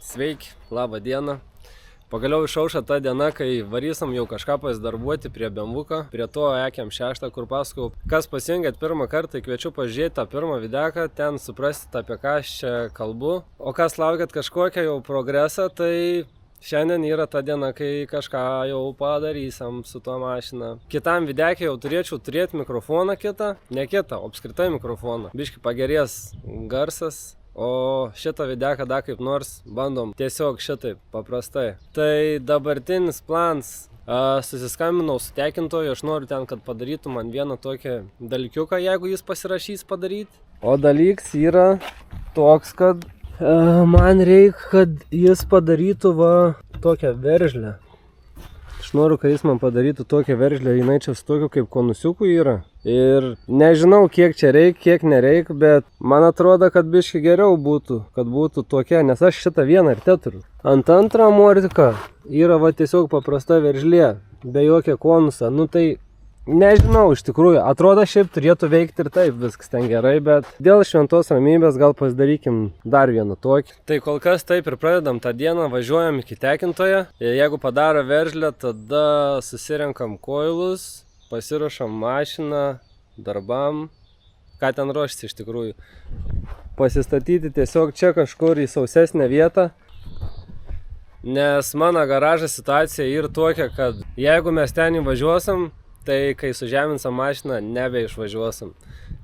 Sveiki, labą dieną. Pagaliau išaušo ta diena, kai varysim jau kažką pasidarbuoti prie BMW-ko, prie to EKM 6, kur pasakau, kas pasijungėt pirmą kartą, kviečiu pažiūrėti tą pirmą videką, ten suprasit apie ką aš čia kalbu. O kas laukiat kažkokią jau progresą, tai šiandien yra ta diena, kai kažką jau padarysim su tuo mašina. Kitam videkiai jau turėčiau turėti mikrofoną kitą, ne kitą, o apskritai mikrofoną. Biški pagerės garsas. O šitą videką dar kaip nors bandom tiesiog šitaip paprastai. Tai dabartinis plans, susiskambinau su tekintoju, aš noriu ten, kad padarytų man vieną tokį dalykiuką, jeigu jis pasirašys padaryti. O dalyks yra toks, kad man reikia, kad jis padarytų va tokią veržlę. Aš noriu, kad jis man padarytų tokią veržlę, jinai čia su tokiu kaip konusiuku yra. Ir nežinau, kiek čia reikia, kiek nereikia, bet man atrodo, kad biški geriau būtų, kad būtų tokia, nes aš šitą vieną ir te turiu. Ant antrą amortiką yra va tiesiog paprasta veržlė, be jokio konuso. Nu tai nežinau, iš tikrųjų, atrodo šiaip turėtų veikti ir taip, viskas ten gerai, bet dėl šventos ramybės gal pasidarykim dar vieną tokį. Tai kol kas taip ir pradedam tą dieną, važiuojam iki tekintojo. Jeigu padaro veržlę, tada susirenkam koilus, pasiruošam mašiną darbam, ką ten ruoštis iš tikrųjų. Pasistatyti tiesiog čia kažkur į sausesnę vietą, nes mano garažo situacija yra tokia, kad jeigu mes ten įvažiuosim, tai kai sužeminsim mašiną, nebeišvažiuosim.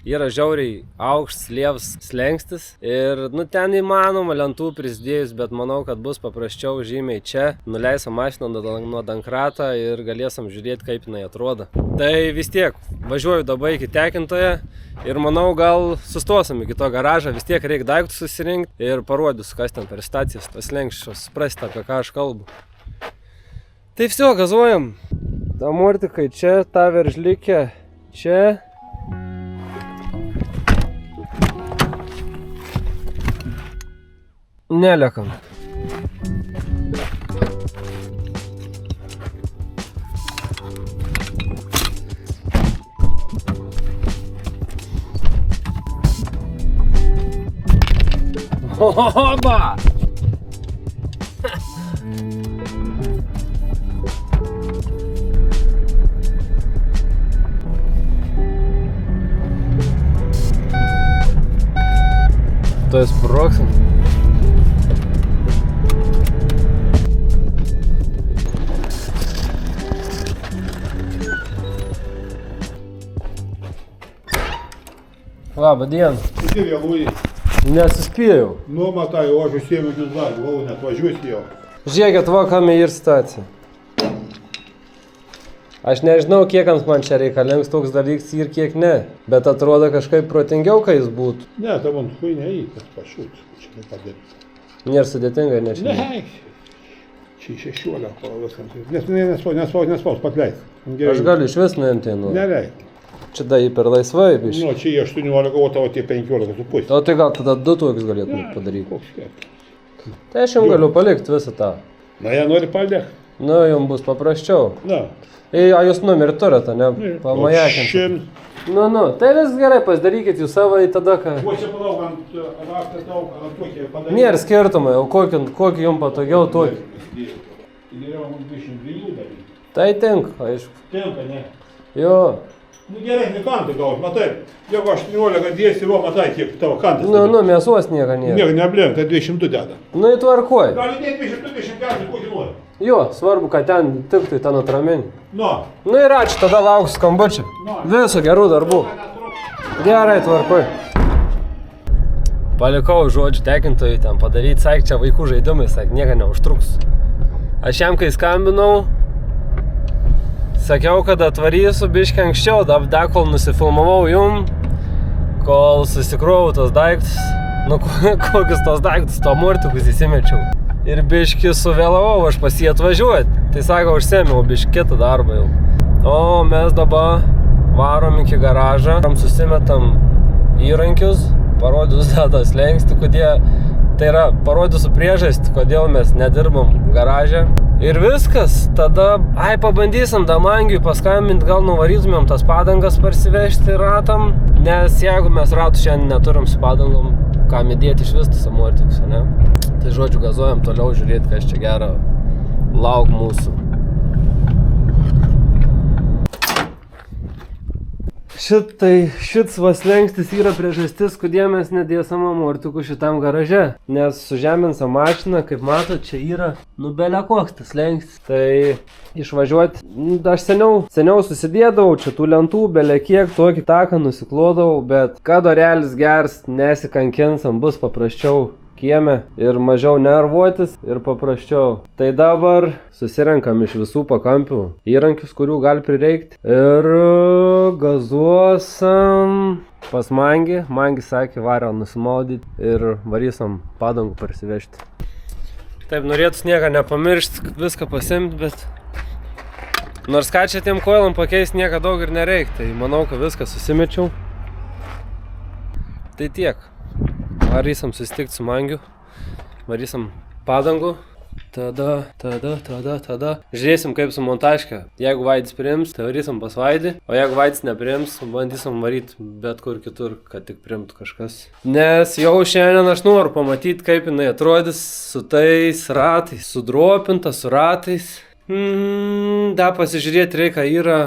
Yra žiauriai aukštas, lievas slengstis ir ten įmanoma lentų prisidėjus, bet manau, kad bus paprasčiau žymiai čia. Nuleisim mašiną nuo dankrato ir galėsim žiūrėti, kaip jinai atrodo. Tai vis tiek, važiuoju dabar iki tekintoje ir manau, gal sustosim iki to garažą, vis tiek reikia daiktų susirinkti ir parodysiu, kas ten per stacijas, tos lenkščios, suprasti, apie ką aš kalbu. Tai viso, gazuojam. Amortikai čia, ta veržlikė čia. Nelekam. Oba! To jest sproksim. Labą dieną. Iki vėluoji. Nesuspėjau. Nu, matai, o aš užsiėmiu jūs dar, galvoju, net važiuosi jau. Žiūrėkit, va, kame ir stacija. Aš nežinau, kiek man čia reikalingas toks dalykas ir kiek ne, bet atrodo kažkaip protingiau, kai jis būtų. Ne, tai man hui neįkas pašūks, čia kaip padaryti. Nėra sudėtinga, ne čia. Ne, čia 16 viskams. Nespaus, patleis. Aš galiu iš vis nuimti, nu. Nereikia. Čia da per laisvai, biškai. Nu, čia 18, o tavo tie 15,5. O tai gal tada 2 tokius galėtum padaryti. Koks kiek. Tai aš jums galiu palikti visą tą. Na, jie nori paliek. Nu, jums bus paprasčiau. Na. A jūs numerį turite, ne? Pamajakinti. Nu, tai vis gerai, pasidarykit jūs savo į tada, ką... O čia palauk, ant raktas daug, ant tokį padaryti. Nėra skirtumai, o kokį jums patogiau tokį. Geriau mums 22 daryti. Tai tinka, aišku. Tinka, ne? Jo. Nu, geresnį kantą gaus, matai. Jeigu 18 dėsi, va, matai, kiek tavo kantas. Nu, mėsos nieko nėra. Nieko neblėm, tai 200 deda. Nu, įtvarkuoj. Gali dėti 224, kokį nori. Jo, svarbu, kad ten tiktai ten atraminį. Nu. Nu ir ačiū, tada lauksiu skambučio. Visų gerų darbų. Gerai, tvarkuoj. Palikau žodžiu tekintojui ten padaryti, sakė, čia vaikų žaidimai, sakė, nieko neužtruks. Aš jam, kai skambinau, sakiau, kad atvarysiu biškį anksčiau, dar kol nusifilmavau jum, kol susikrovau tos daiktus, nu kokius tos daiktus, to amortikus įsimečiau. Ir biškį suvėlavau, aš pas jį atvažiuoti. Tai sako, užsėmiau biškį kitą darbą jau. O mes dabar varom iki garažą, susimetam įrankius, parodysiu tą slengstį, kodėl, tai yra parodysiu priežastį, kodėl mes nedirbam garaže. Ir viskas, tada, pabandysim damangiui paskambinti, gal nuvarytumėm tas padangas parsivežti ratam, nes jeigu mes ratų šiandien neturim su padangom, kam įdėti iš vis tas amortikus, ne? Tai Tai žodžiu, gazuojam toliau žiūrėti, kas čia gero lauk mūsų. Šits vaslengstis yra priežastis, kodėl mes nedėsam amortikų šitam garaže. Nes sužeminsam mašiną, kaip matot, čia yra bele koks tas lengstis. Tai išvažiuoti, aš seniau susidėdavau, čia tų lentų bele kiek, tokį taką nusiklodavau, bet kad orelis gers, nesikankins,am bus paprasčiau kieme ir mažiau nervuotis ir paprasčiau. Tai dabar susirenkam iš visų pakampių įrankius, kurių gali prireikti ir gazuosam pas Mangi. Mangi sakė, varę nusimaudyti ir varysam padangų parsivežti. Taip, norėtus nieko nepamiršti, viską pasimti, bet nors ką čia tiem koilam pakeisti, nieko daug ir nereikia. Tai manau, kad viską susimečiau. Tai tiek. Varysim susitikti su Mangiu, varysim padangų, tada. Žiūrėsim kaip su montažke. Jeigu Vaidis priims, tai varysim pas Vaidį, o jeigu Vaidis nepriims, bandysim varyti bet kur kitur, kad tik priimtų kažkas. Nes jau šiandien aš noriu pamatyti, kaip jinai atrodys su tais ratais, sudropinta su ratais. Da pasižiūrėti reikia yra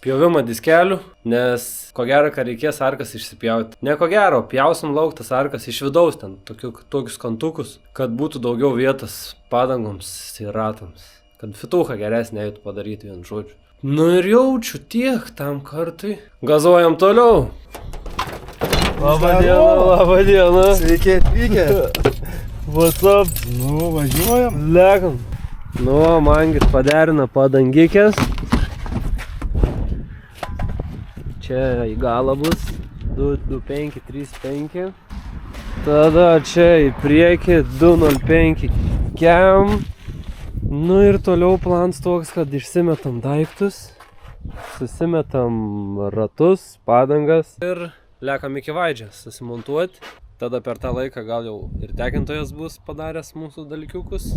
pjovimo diskelių, nes ko gero, kad reikės arkas išsipjauti. Ne ko gero, pjausim lauk tas arkas iš vidaus, ten tokius kantukus, kad būtų daugiau vietos padangoms ir ratams. Kad fituchą geresnį eitų padaryti vien žodžiu. Nu ir jaučiu tiek tam kartui. Gazuojam toliau. Labą dieną. Sveiki atvykę. What's up? Nu, važiuojam. Lekam. Nu, Mangis paderina padangikės. Čia į galą bus 225, 35. Tada čia į priekį 205 kem. Nu ir toliau plans toks, kad išsimetam daiktus, susimetam ratus, padangas ir lekam iki Vaidžio susimontuoti. Tada per tą laiką gal jau ir tekintojas bus padaręs mūsų dalykiukus.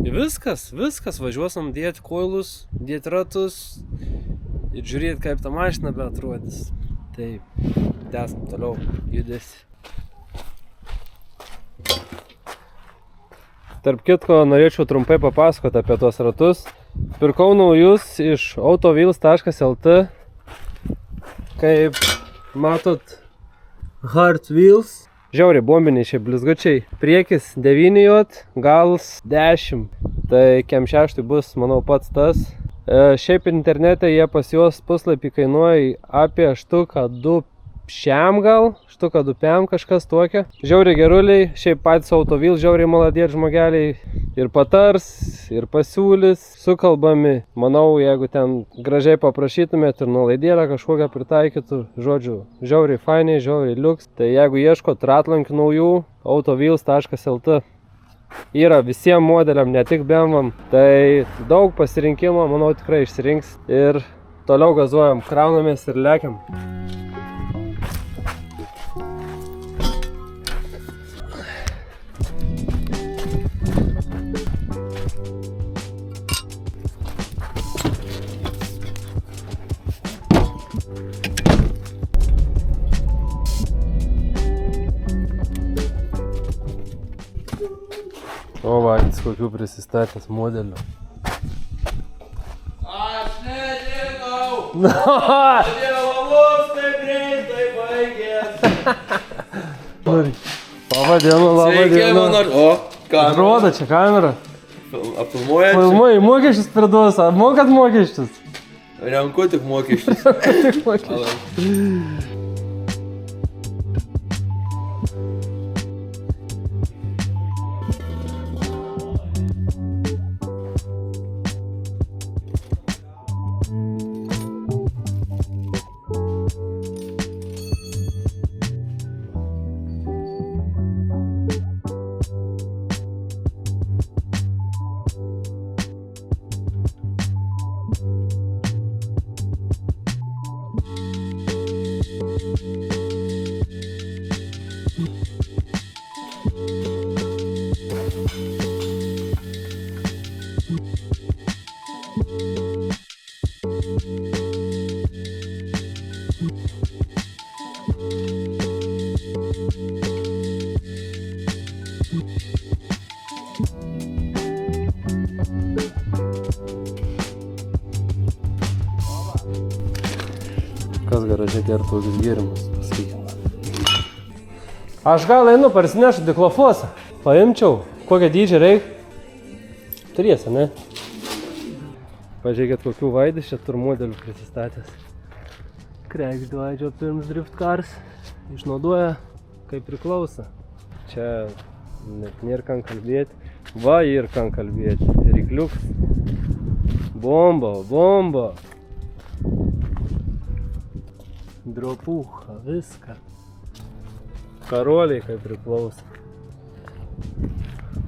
Ir viskas, važiuosim dėti koilus, dėti ratus. Ir žiūrėti, kaip ta mašina beatrodys. Taip, tęsam toliau judesi. Tarp kitko, norėčiau trumpai papasakoti apie tuos ratus. Pirkau naujus iš autovils.lt. Kaip matot, Hard Wheels. Žiauriai bombiniai šiaip blizgučiai. Priekis 9J, gals 10. Tai kem 6 bus, manau, pats tas. Šiaip internete jie pas juos puslapį kainuoja apie štuką 2 šiam gal, štuką 2 piam kažkas tokio. Žiauriai geruliai, šiaip patys autovil žiauriai maladėt žmogeliai ir patars, ir pasiūlys, sukalbami. Manau, jeigu ten gražiai paprašytumėt ir nuolaidėlę kažkokią pritaikytų, žodžiu, žiauriai fainiai, žiauriai liuks. Tai jeigu ieškot ratlankių naujų, autovils.lt. Yra visiems modeliam, ne tik BMW-am, tai daug pasirinkimo, manau, tikrai išsirinks ir toliau gazuojam, kraunamės ir lekiam. O Vaidis kokių prisistatęs modelių. Aš nežinau. Dievamus taip greitai baigės. Labą dieną, labą dieną. O, kamera. Rodo čia kamera. Apilmuoja čia. Filmuoji, mokesčius priduos, ar mokat mokesčius? Renku tik mokesčius. Tik mokesčius. Kas garaže geria tokius gėrimus, pasakykime. Aš gal einu parsinešu diklofosą. Paimčiau. Kokią dydžią reik? Turėsi, ne? Pažiūrėkit, kokių vaidys čia tur modelių prisistatęs. Kregždų Aidžio pirms Drift Cars. Išnaudoja kaip priklauso. Čia net nėra ką kalbėti. Va ir ką kalbėti. Rykliuks. Bomba, bomba. Dropucha, viską. Karoliai kaip priklauso.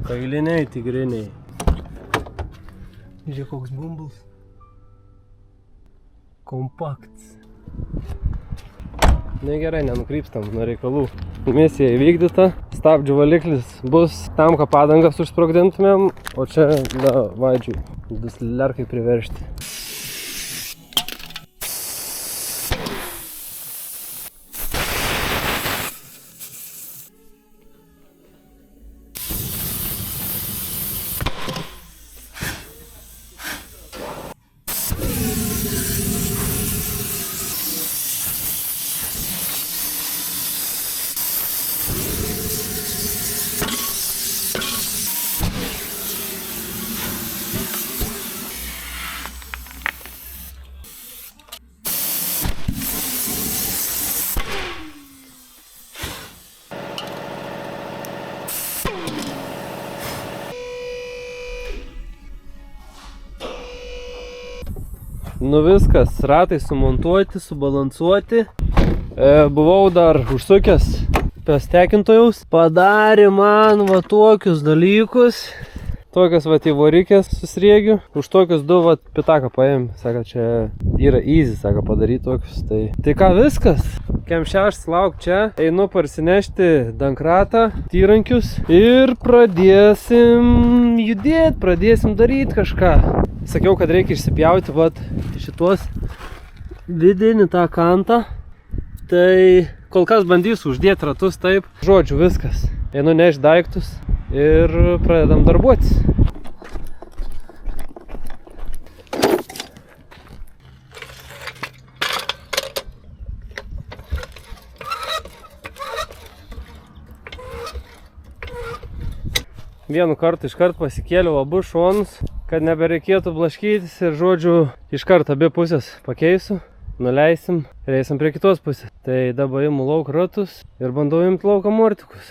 Kailiniai, tigriniai. Žiūrėk, koks bumbus. Kompakts. Negerai, nenukrypstam nuo reikalų. Misija įvykdyta. Stabdžių valiklis bus tam, ką padangas užsprogdintumėm, o čia vaidžiui dusliarkai priveršti. Nu viskas, ratai sumontuoti, subalansuoti. Buvau dar užsukęs pas tekintojus. Padarė man va tokius dalykus. Tokias va įvorikės susriegiu. Už tokius du va pitaką paėmė. Sako, čia yra easy, sako, padaryti tokius. Tai ką viskas? Kem 6 lauk čia. Einu parsinešti dankratą, tyrankius. Ir pradėsim judėti, pradėsim daryti kažką. Sakiau, kad reikia išsipjauti vat šituos vidinį tą kantą. Tai kol kas bandysiu uždėti ratus taip. Žodžiu, viskas. Einu nešti daiktus ir pradedam darbuotis. Vienu kartu iškart pasikėliau abu šonus, kad nebereikėtų blaškytis ir žodžiu iškart abi pusės pakeisiu, nuleisim ir eisim prie kitos pusės. Tai dabar imu lauk ratus ir bandau imti lauk amortikus.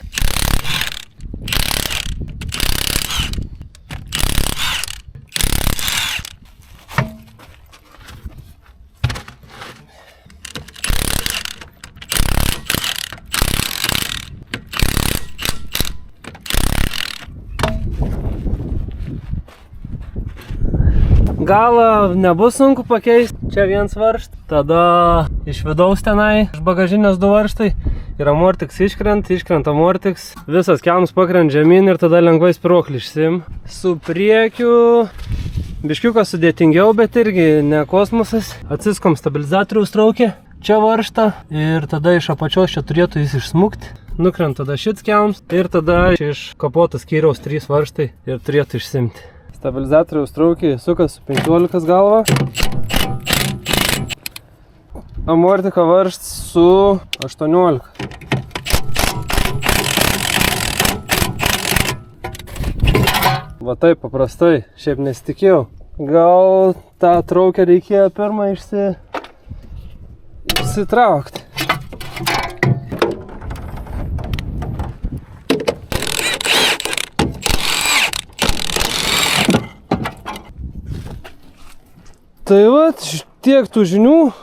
Galą nebus sunku pakeisti, čia vienas varžt, tada iš vidaus tenai, iš bagažinės 2 varžtai ir amortiks iškrenta amortiks, visas kelmas pakrent žemyn ir tada lengvai spiruoklį išsim. Su priekiu biškiukas sudėtingiau, bet irgi ne kosmosas. Atsiskom stabilizatoriaus traukę, čia varžtą ir tada iš apačios čia turėtų jis išsmukti. Nukrent tada šits kelmas ir tada iš kapoto skyriaus 3 varžtai ir turėtų išsimti. Stabilizatoriaus traukiai sukas su 15 galva. Amortika varžt su 18. Va taip paprastai, šiaip nesitikėjau. Gal tą traukę reikėjo pirmą išsitraukti. Tai va, tiek tų žinių.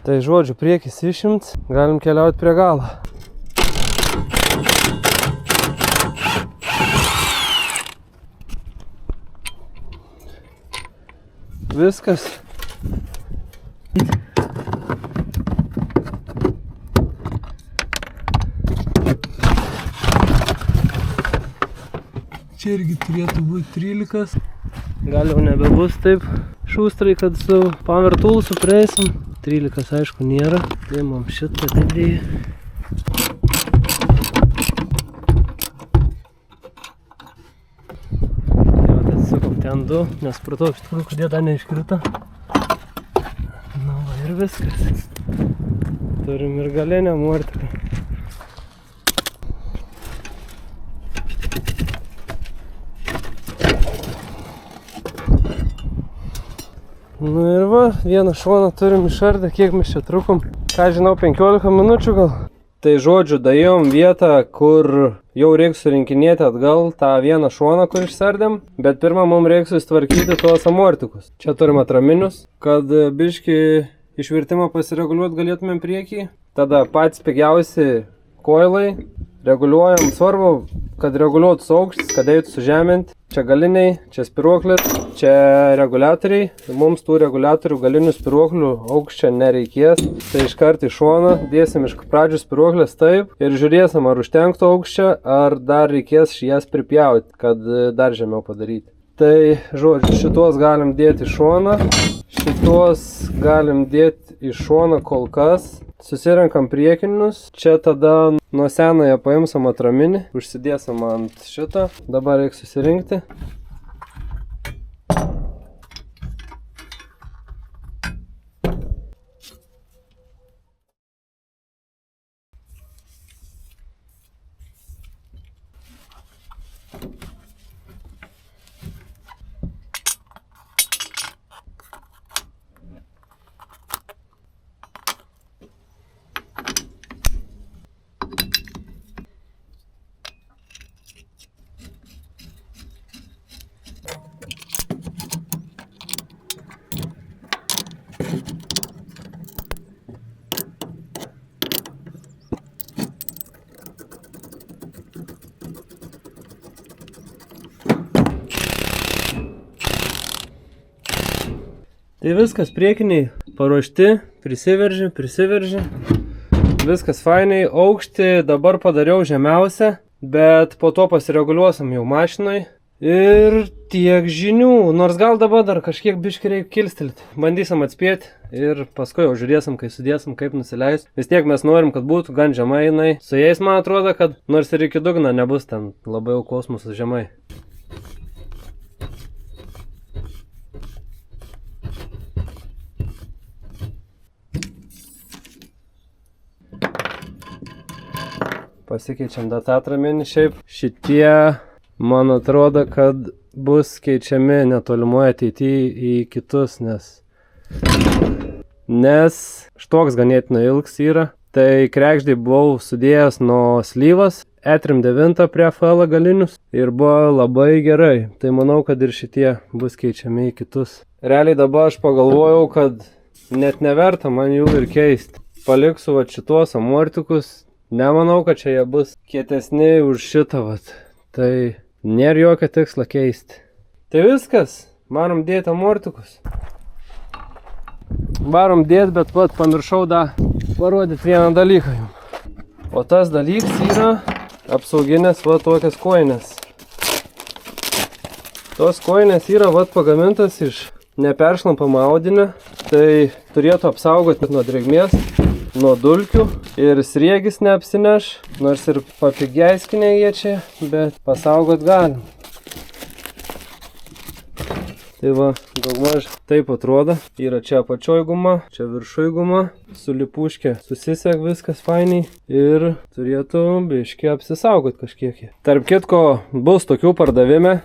Tai žodžiu, priekis išimts. Galim keliauti prie galo. Viskas. Čia irgi turėtų būti 13. Gal jau nebebus taip šūstrai, kad su Power Toolsu prieisim. 13 aišku nėra. Tai mums šitą didį. Ten du, nesupratau iš tikrųjų, kodėl dar neiškrito. Na va ir viskas. Turim ir galinę mortiką. Nu ir va, vieną šoną turim išardę, kiek mes čia trukom. Ką žinau, 15 minučių gal. Tai žodžiu, daėjom vietą, kur jau reiks surinkinėti atgal tą vieną šoną, kur išsardėm. Bet pirmą mums reiks sustvarkyti tuos amortikus. Čia turim atraminius, kad biškį išvirtimą pasireguliuoti galėtumėm priekį. Tada patys pigiausi koilai. Reguliuojam, svarbu, kad reguliuotus aukštis, kad eitų sužeminti. Čia galiniai, čia spiruoklis, čia reguliatoriai. Mums tų reguliatorių galinių spiruoklių aukščio nereikės. Tai iškart į šoną dėsim iš pradžių spiruoklės taip ir žiūrėsim, ar užtenktų aukščio, ar dar reikės jas pripjauti, kad dar žemiau padaryti. Tai, žodžiu, šitos galim dėti į šoną, šitos galim dėti į šoną kol kas. Susirenkam priekinius, čia tada nuo senojo paimsim atraminį, užsidėsim ant šitą, dabar reikia susirinkti. Tai viskas, priekiniai paruošti, prisiveržė. Viskas fainai, aukštį dabar padariau žemiausią, bet po to pasireguliuosim jau mašinoj. Ir tiek žinių, nors gal dabar dar kažkiek biškį reikia kilstelti. Bandysim atspėti ir paskui jau žiūrėsim, kai sudėsim, kaip nusileis. Vis tiek mes norim, kad būtų gan žemai jinai. Su jais man atrodo, kad nors ir iki dugno nebus ten labai jau kosmosas žemai. Pasikeičiam dar tą atraminį šiaip. Šitie, man atrodo, kad bus keičiami netolimoje ateityje į kitus, nes štoks ganėtinai ilgs yra. Tai krekždai buvau sudėjęs nuo slyvas, E-trim 9 prie FL galinius ir buvo labai gerai. Tai manau, kad ir šitie bus keičiami į kitus. Realiai dabar aš pagalvojau, kad net neverta man jų ir keisti. Paliksiu va šitos amortikus. Nemanau, kad čia jie bus kietesni už šitą vat. Tai nėra jokio tikslo keisti. Tai viskas. Varom dėti amortikus. Varom dėti, bet pat pamiršau dar parodyti vieną dalyką jums. O tas dalykas yra apsauginės va tokias kojinės. Tos kojinės yra va pagamintas iš neperšlampamo audinio. Tai turėtų apsaugoti nuo drėgmės, nuo dulkių ir sriegis neapsineš, nors ir papigiaiskinė jie čia, bet pasaugot galim. Tai va, daugmaž taip atrodo. Yra čia apačioj guma, čia viršuj guma, su lipuškė susisek viskas fainiai ir turėtų biškį apsisaugot kažkiek. Tarp kitko bus tokių pardavime.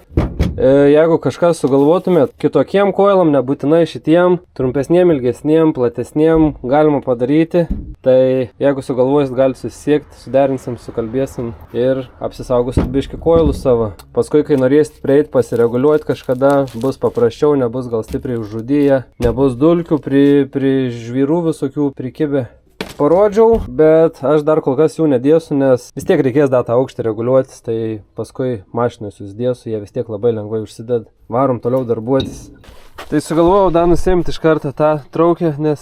Jeigu kažkas sugalvotumėt kitokiem koilam, nebūtinai šitiem, trumpesniem, ilgesniem, platesniem galima padaryti. Tai jeigu sugalvosit, galite susisiekti, suderinsim, sukalbėsim ir apsisaugosit biškį koilus savo. Paskui, kai norėsit prieiti, pasireguliuoti kažkada, bus paprasčiau, nebus gal stipriai užžudyję, nebus dulkių pri žvyrų visokių prikibę. Parodžiau, bet aš dar kol kas jų nedėsiu, nes vis tiek reikės dar tą aukštį reguliuotis, tai paskui mašinai susidėsiu, jie vis tiek labai lengvai užsideda. Varom toliau darbuotis. Tai sugalvojau dar nusimti iš karto tą traukę, nes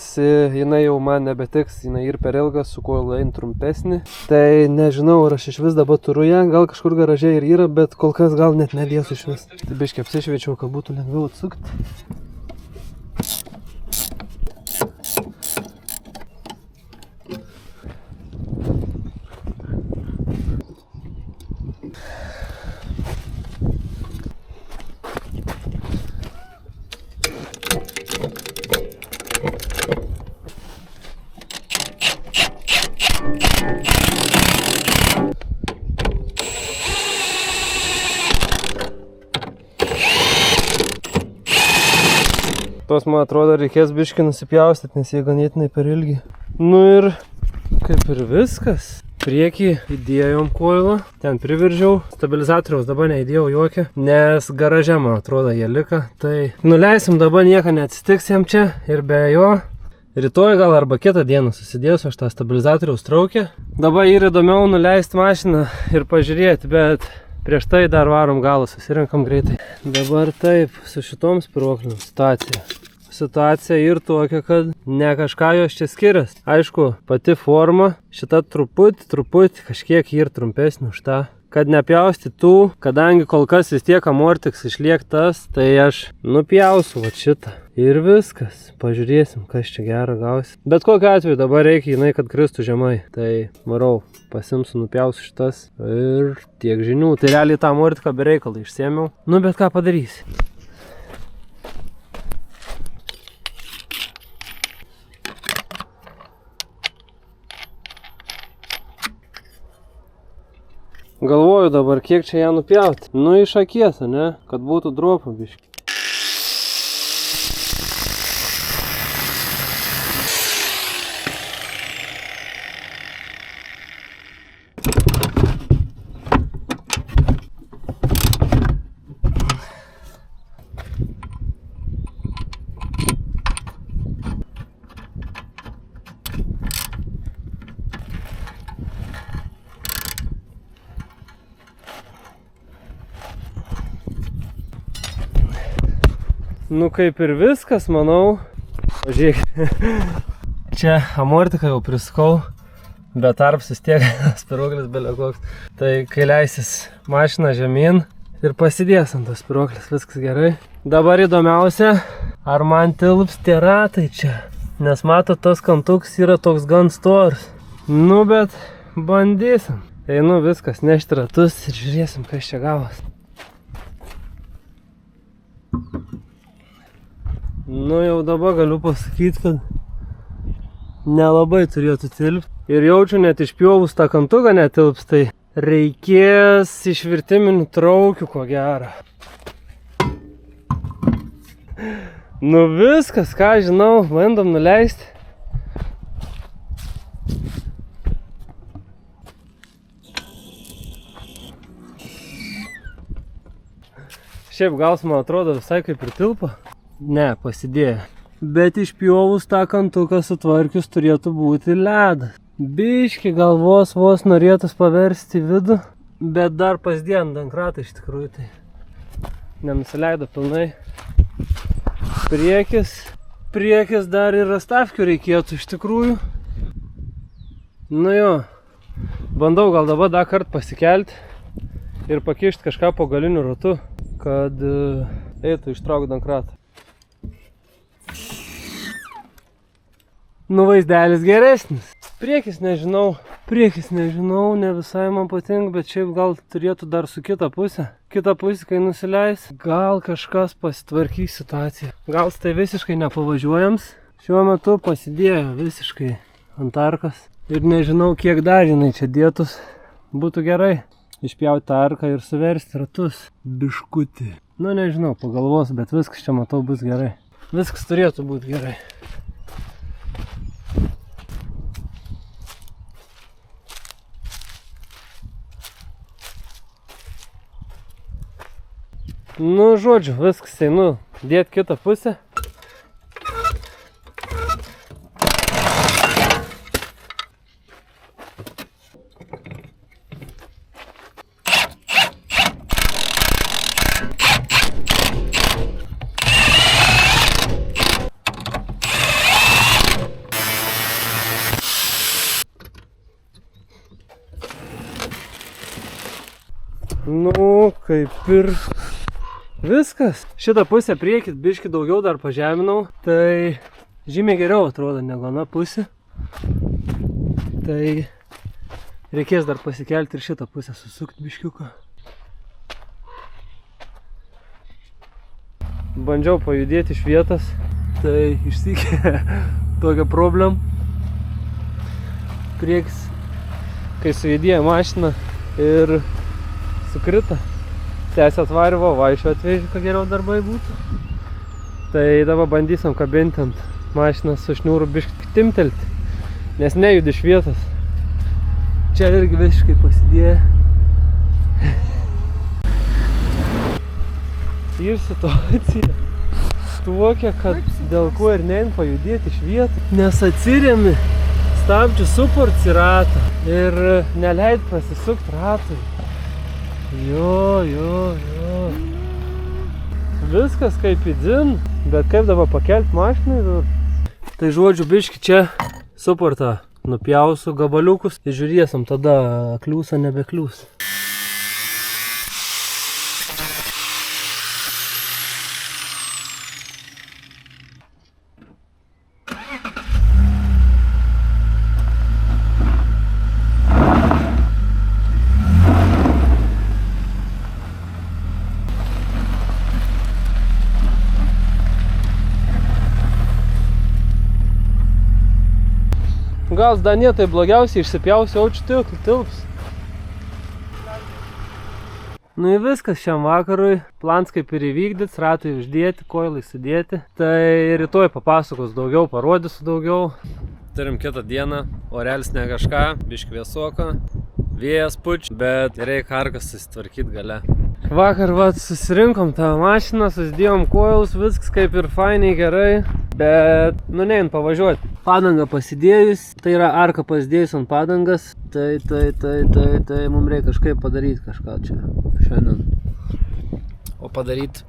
jinai jau man nebetiks, jinai ir per ilgas, su koilu eina trumpesnį. Tai nežinau, ar aš iš vis dabar turiu ją, gal kažkur garaže ir yra, bet kol kas gal net nedėsiu iš vis. Tai biškį apsišviečiau, kad būtų lengviau atsukti. Tos, man atrodo, reikės biškį nusipjaustyti, nes jie ganėtinai per ilgi. Nu ir kaip ir viskas. Priekį įdėjom koilą, ten priviržiau, stabilizatoriaus dabar neįdėjau jokio, nes garaže, man atrodo, jie lika. Tai nuleisim, dabar nieko neatsitiks jam čia ir be jo. Rytoj gal arba kitą dieną susidėsiu aš tą stabilizatoriaus traukę. Dabar yra įdomiau nuleisti mašiną ir pažiūrėti, bet prieš tai dar varom galą, susirinkam greitai. Dabar taip, su šitom spiruokliam situacija ir tokia, kad ne kažką jos čia skirias. Aišku, pati forma, šita truputį kažkiek ir trumpesnė už tą. Kad nepjausti tų, kadangi kol kas vis tiek amortiks išliek tas, tai aš nupjausiu va šitą. Ir viskas. Pažiūrėsim, kas čia gerą gausi. Bet kokiu atveju dabar reikia jinai, kad kristų žemai. Tai marau, pasimsiu, nupjausiu šitas ir tiek žinių. Tai realiai tą amortiką be reikalą išsėmiau. Nu, bet ką padarysi? Galvoju dabar, kiek čia ją nupjauti. Nu, iš akies, ne? Kad būtų dropo biški. Nu, kaip ir viskas, manau. Pažiūrėk, čia amortiką jau prisukau, bet tarps vis tiek spiruoklis belekoks. Tai kai leisis mašina žemyn ir pasidės ant tos spiruoklis, viskas gerai. Dabar įdomiausia, ar man tilps tie ratai čia. Nes matot, tos kantuks yra toks gan stors. Nu, bet bandysim. Einu viskas, nešti ratus ir žiūrėsim, kas čia gavos. Nu, jau dabar galiu pasakyti, kad nelabai turėtų tilpti. Ir jaučiu, net išpjovus tą kantuką netilps, tai reikės išvirtiminių traukių, ko gero. Nu viskas, ką žinau, bandom nuleisti. Šiaip gals, man atrodo, visai kaip ir tilpa. Ne, pasidėjo. Bet išpjovus tą kantuką sutvarkius turėtų būti ledas. Biški galvos vos norėtus paversti vidų, bet dar pasdien dankratą iš tikrųjų tai nenusileido pilnai. Priekis dar ir rastafkių reikėtų iš tikrųjų. Nu jo, bandau gal dabar dar kartą pasikelti ir pakišti kažką po galiniu ratu, kad eitų ištraukti dankratą. Nu, vaizdelis geresnis. Priekis nežinau, ne visai man patinka, bet šiaip gal turėtų dar su kita pusė. Kita pusė, kai nusileis, gal kažkas pasitvarkys situaciją. Gal tai visiškai nepavažiuojams. Šiuo metu pasidėjo visiškai ant arkas. Ir nežinau, kiek dar jinai čia dėtus. Būtų gerai išpjauti arką ir suversti ratus. Biškutį. Nu, nežinau, pagalvos, bet viskas čia matau bus gerai. Viskas turėtų būti gerai. Nu, žodžiu, viskas, einu dėti kitą pusę. Nu, kaip ir viskas. Šitą pusę priekit biškį daugiau dar pažeminau, tai žymiai geriau atrodo negu ana pusė. Tai reikės dar pasikelti ir šitą pusę susukti biškiuką. Bandžiau pajudėti iš vietos, tai išsikė tokia problem. Priekis, kai sujudėjo mašiną ir sukrito. Tęsė atvarvo, vaišio atvežė, kad geriau darbai būtų. Tai dabar bandysim kabinti ant mašiną su šniūru biškį timtelti, nes nejudi iš vietos. Čia irgi visiškai pasidėjo. Ir situacija tokia, kad dėl ko ir nein pajudėti iš vietų, nes atsiremi stabdžių suporci ratą ir neleid prasisukti ratui. Jo. Viskas kaip į dzin, bet kaip dabar pakelti mašinai? Tai žodžiu, biški čia suportą nupjausiu gabaliukus ir žiūrėsim, tada kliūs ar nebekliūs. Gal Danė tai blogiausiai išsipjausi, jaučiu tilps. Nu ir viskas šiam vakarui. Plans kaip ir įvykdyts, ratui uždėti, koilai sudėti. Tai rytoj papasakos daugiau, parodysiu daugiau. Turim kitą dieną, orelis ne kažką, biški vėsoka, vėjas puč, bet reikia arkas susitvarkyti gale. Vakar susirinkom tą mašiną, susidėjom koilus, viskas kaip ir fainiai gerai, bet nein pavažiuoti. Padangą pasidėjus, tai yra arka pasidėjus ant padangas, tai mums reikia kažkaip padaryti kažką čia šiandien. O padaryti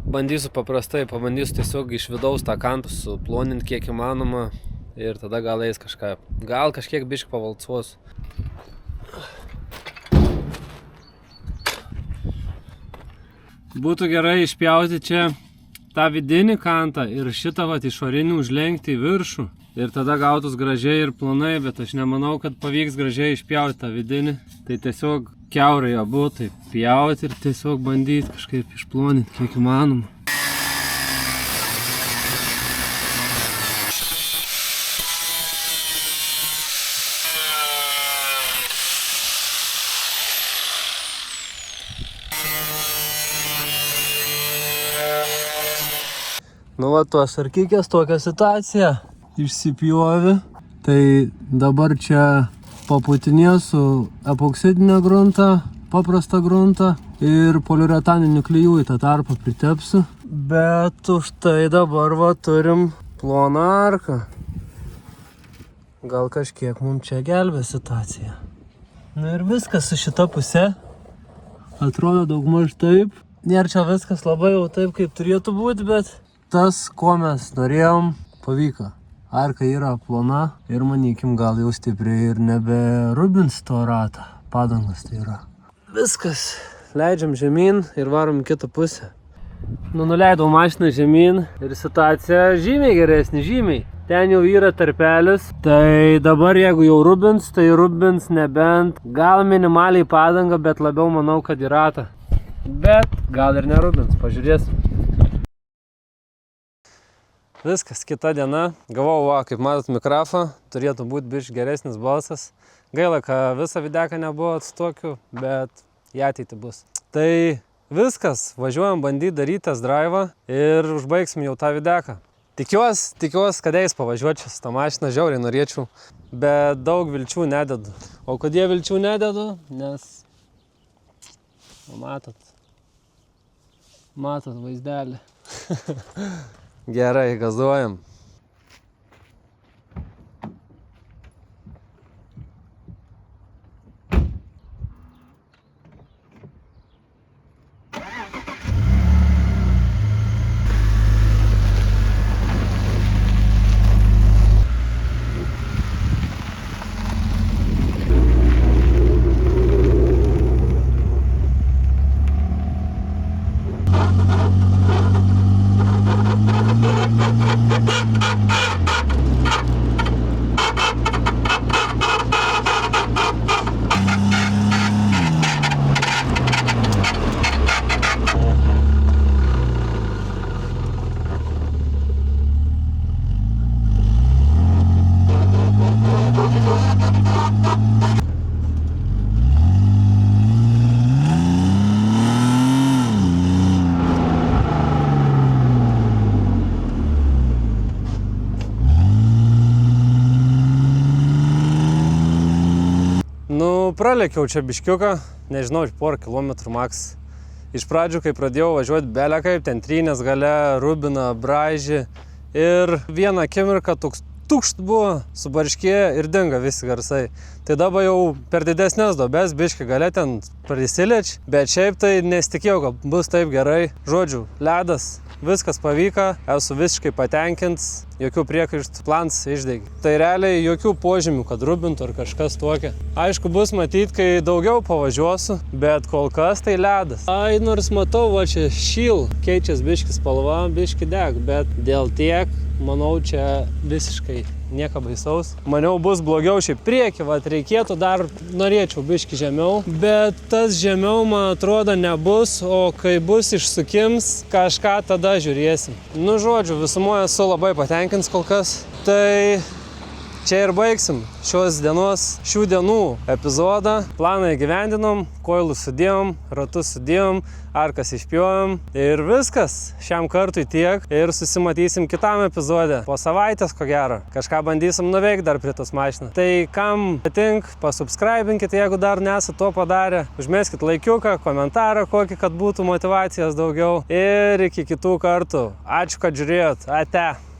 bandysiu paprastai, pabandysiu tiesiog iš vidaus tą kantą suploninti kiek įmanoma ir tada gal eis kažką, gal kažkiek biškį pavalcuosiu. Būtų gerai išpjauti čia tą vidinį kantą ir šitą išorinį užlenkti į viršų. Ir tada gautus gražiai ir plonai, bet aš nemanau, kad pavyks gražiai išpjauti tą vidinį. Tai tiesiog kiaurai abu taip pjauti ir tiesiog bandyti kažkaip išploninti kiek įmanoma. Nu va, tuos arkikės tokia situacija išsipjovė. Tai dabar čia paputinėsiu epoksidinę gruntą, paprastą gruntą ir poliuretaninių klijų į tą tarpą pritepsiu. Bet už tai dabar va turim ploną arką. Gal kažkiek mums čia gelbė situacija. Nu ir viskas su šita puse. Atrodo daugmaž taip. Nėra čia viskas labai jau taip, kaip turėtų būti, bet tas, ko mes norėjom, pavyko. Arka yra plona ir manykim gal jau stipriai ir neberubins to ratą. Padangas tai yra. Viskas. Leidžiam žemyn ir varom į kitą pusę. Nuleidau mašiną žemyn ir situacija žymiai geresnė, žymiai. Ten jau yra tarpelis. Tai dabar jeigu jau rubins, tai rubins nebent gal minimaliai padangą, bet labiau manau, kad į ratą. Bet gal ir nerubins, pažiūrėsim. Viskas, kita diena. Gavau, kaip matot, mikrofą. Turėtų būti biškį geresnis balsas. Gaila, kad visą videką nebuvo su tokiu, bet į ateitį bus. Tai viskas, važiuojam bandyti daryti test drive'ą ir užbaigsim jau tą videką. Tikiuosi, kad eis pavažiuoti su tą mašiną, žiauriai norėčiau, bet daug vilčių nededu. O kodėl vilčių nededu? Nes matot vaizdelį. Gerai, gazuojam. pralėkiau čia biškiuką, nežinau, porą kilometrų maks. Iš pradžių, kai pradėjau važiuoti belekaip, ten Trynės gale, Rubina, Braižį ir vieną akimirką toks tukšt buvo, subarškėjo ir dinga visi garsai. Tai dabar jau per didesnės duobės biški gale ten prisilieč, bet šiaip tai nesitikėjau, kad bus taip gerai. Žodžiu, ledas, viskas pavyko, esu visiškai patenkintas, jokių priekaištų, plans išdegė. Tai realiai jokių požymių, kad rubintų ar kažkas tokia. Aišku, bus matyti, kai daugiau pavažiuosiu, bet kol kas tai ledas. Ai, nors matau, va čia šyl, keičias biški spalva, biški deg, bet dėl tiek, manau, čia visiškai nieko baisaus. Maniau, bus blogiau šiaip priekį, vat reikėtų dar, norėčiau biški žemiau, bet tas žemiau, man atrodo, nebus, o kai bus išsukims, kažką tada žiūrėsim. Nu, žodžiu, visumoje esu labai patenkintas kol kas. Tai čia ir baigsim šių dienų epizodą. Planą įgyvendinom, koilus sudėjom, ratus sudėjom, arkas išpjovėm ir viskas. Šiam kartui tiek ir susimatysim kitam epizode. Po savaitės, ko gero. Kažką bandysim nuveikti dar prie tos mašinos. Tai kam patink, pasubscribinkit, jeigu dar nesat to padarę. Užmeskit laikiuką, komentarą kokį, kad būtų motyvacijos daugiau. Ir iki kitų kartų. Ačiū, kad žiūrėjot. Ate.